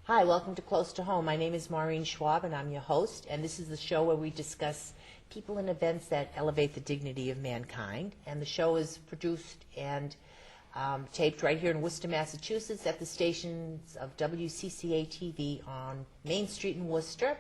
Hi, welcome to Close to Home. My name is Maureen Schwab, and I'm your host. And this is the show where we discuss people and events that elevate the dignity of mankind. And the show is produced and taped right here in Worcester, Massachusetts, at the stations of WCCA TV on Main Street in Worcester.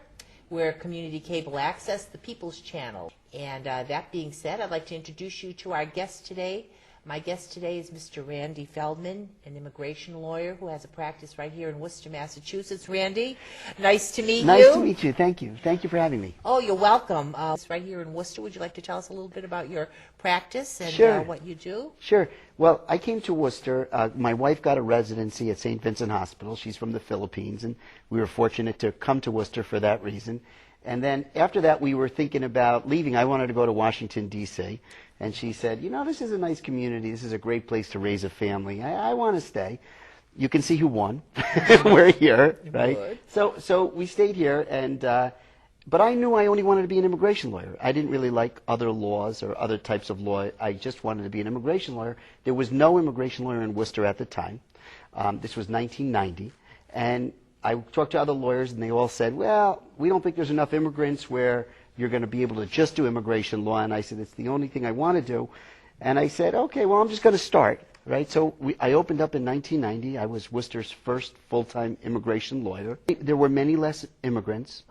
We're community cable access, the People's Channel. And that being said, I'd like to introduce you to our guest today. My guest today is Mr. Randy Feldman, an immigration lawyer who has a practice right here in Worcester, Massachusetts. Randy, nice to meet you. Nice to meet you. Thank you. Thank you for having me. Oh, you're welcome. It's right here in Worcester. Would you like to tell us a little bit about your practice and Sure. what you do? Sure. Well, I came to Worcester. My wife got a residency at St. Vincent Hospital. She's from the Philippines, and we were fortunate to come to Worcester for that reason. And then after that, we were thinking about leaving. I wanted to go to Washington, D.C., and she said, you know, this is a nice community. This is a great place to raise a family. I want to stay. You can see who won. We're here, right? Good. So we stayed here, and but I knew I only wanted to be an immigration lawyer. I didn't really like other laws or other types of law. I just wanted to be an immigration lawyer. There was no immigration lawyer in Worcester at the time. This was 1990, and I talked to other lawyers, and they all said, well, we don't think there's enough immigrants where you're going to be able to just do immigration law. And I said, it's the only thing I want to do. And I said, okay, well, I'm just going to start, right? So I opened up in 1990. I was Worcester's first full-time immigration lawyer. There were many less immigrants,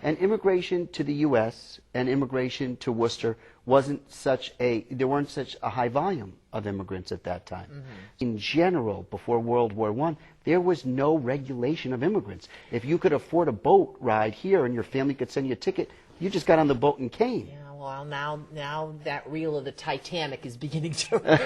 and immigration to the U.S. and immigration to Worcester there weren't such a high volume of immigrants at that time. In general, before World War I, there was no regulation of immigrants. If you could afford a boat ride here and your family could send you a ticket, you just got on the boat and came. Yeah, well, now that reel of the Titanic is beginning to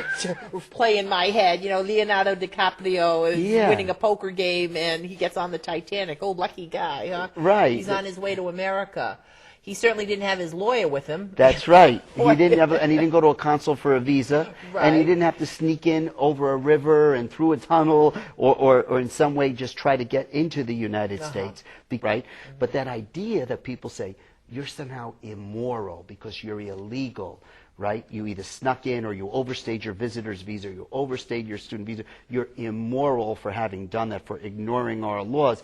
play in my head. You know, Leonardo DiCaprio is winning a poker game, and he gets on the Titanic. Oh, lucky guy, huh? Right. He's on his way to America. He certainly didn't have his lawyer with him. That's right. He didn't have, and he didn't go to a consul for a visa, Right. and he didn't have to sneak in over a river and through a tunnel, or in some way just try to get into the United States, right? But that idea that people say you're somehow immoral because you're illegal, right? You either snuck in or you overstayed your visitor's visa, or you overstayed your student visa. You're immoral for having done that, for ignoring our laws.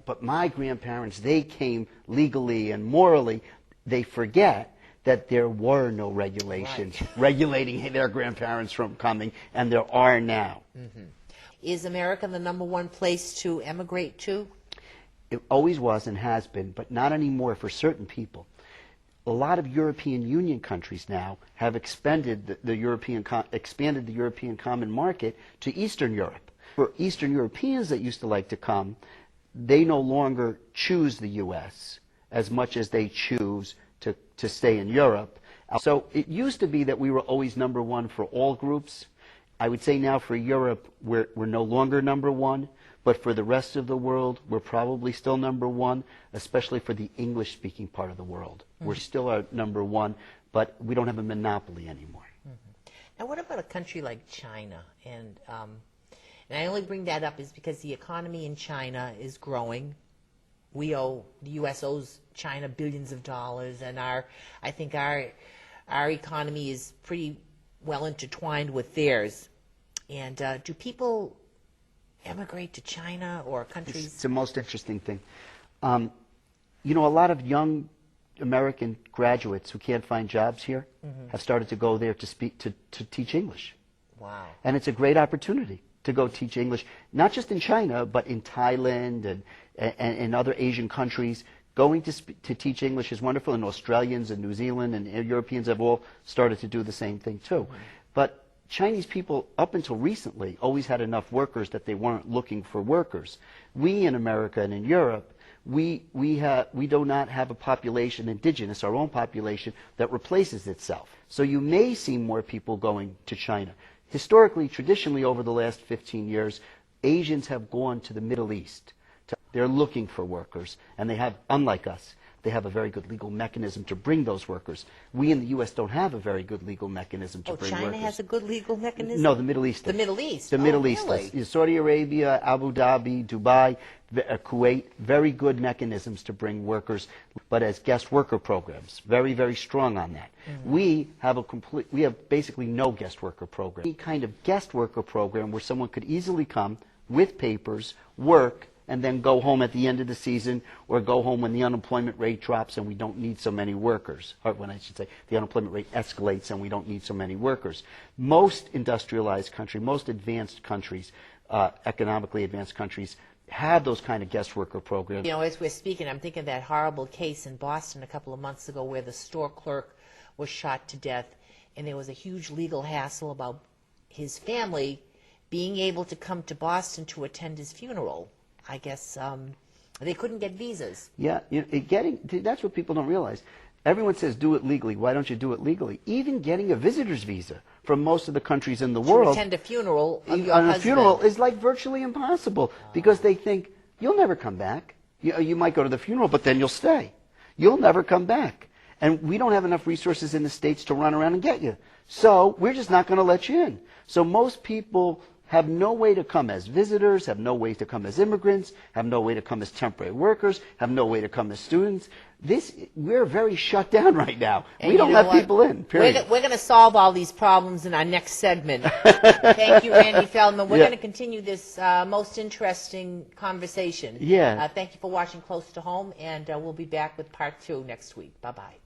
But my grandparents, they came legally and morally. They forget that there were no regulations regulating their grandparents from coming, and there are now. Is America the #1 place to emigrate to? It always was and has been, but not anymore for certain people. A lot of European Union countries now have expanded the European Common Market to Eastern Europe. For Eastern Europeans that used to like to come, they no longer choose the U.S. as much as they choose to stay in Europe. So it used to be that we were always #1 for all groups. I would say now for Europe, we're no longer #1, but for the rest of the world, we're probably still #1, especially for the English-speaking part of the world. We're still our #1, but we don't have a monopoly anymore. Now, what about a country like China? And I only bring that up is because the economy in China is growing. The U.S. owes China billions of dollars, and I think our economy is pretty well intertwined with theirs. And do people emigrate to China or countries? It's the most interesting thing. You know, a lot of young American graduates who can't find jobs here have started to go there to teach English. Wow. And it's a great opportunity to go teach English, not just in China, but in Thailand and other Asian countries. Going to teach English is wonderful, and Australians and New Zealand and Europeans have all started to do the same thing too. But Chinese people, up until recently, always had enough workers that they weren't looking for workers. We in America and in Europe, we do not have a population, indigenous, our own population, that replaces itself. So you may see more people going to China. Historically, traditionally, over the last 15 years, Asians have gone to the Middle East. They're looking for workers, and they have, unlike us, they have a very good legal mechanism to bring those workers. We in the U.S. don't have a very good legal mechanism to bring workers. China has a good legal mechanism? No, the Middle East. The Middle East? The Middle East. Really? Saudi Arabia, Abu Dhabi, Dubai, Kuwait, very good mechanisms to bring workers, but as guest worker programs, very, very strong on that. We have basically no guest worker program. Any kind of guest worker program where someone could easily come with papers, work, and then go home at the end of the season, or go home when the unemployment rate drops and we don't need so many workers, or when I should say the unemployment rate escalates and we don't need so many workers. Most industrialized countries, most advanced countries, economically advanced countries, have those kind of guest worker programs. You know, as we're speaking, I'm thinking of that horrible case in Boston a couple of months ago where the store clerk was shot to death, and there was a huge legal hassle about his family being able to come to Boston to attend his funeral. I guess they couldn't get visas. Yeah, that's what people don't realize. Everyone says do it legally. Why don't you do it legally? Even getting a visitor's visa from most of the countries in the world to attend a funeral of your on a husband. funeral is like virtually impossible because they think you'll never come back. You might go to the funeral, but then you'll stay. You'll never come back. And we don't have enough resources in the States to run around and get you. So we're just not going to let you in. So most people have no way to come as visitors, have no way to come as immigrants, have no way to come as temporary workers, have no way to come as students. We're very shut down right now. And we don't let people in, period. We're going to solve all these problems in our next segment. Thank you, Randy Feldman. We're going to continue this most interesting conversation. Yeah. Thank you for watching Close to Home, and we'll be back with part 2 next week. Bye-bye.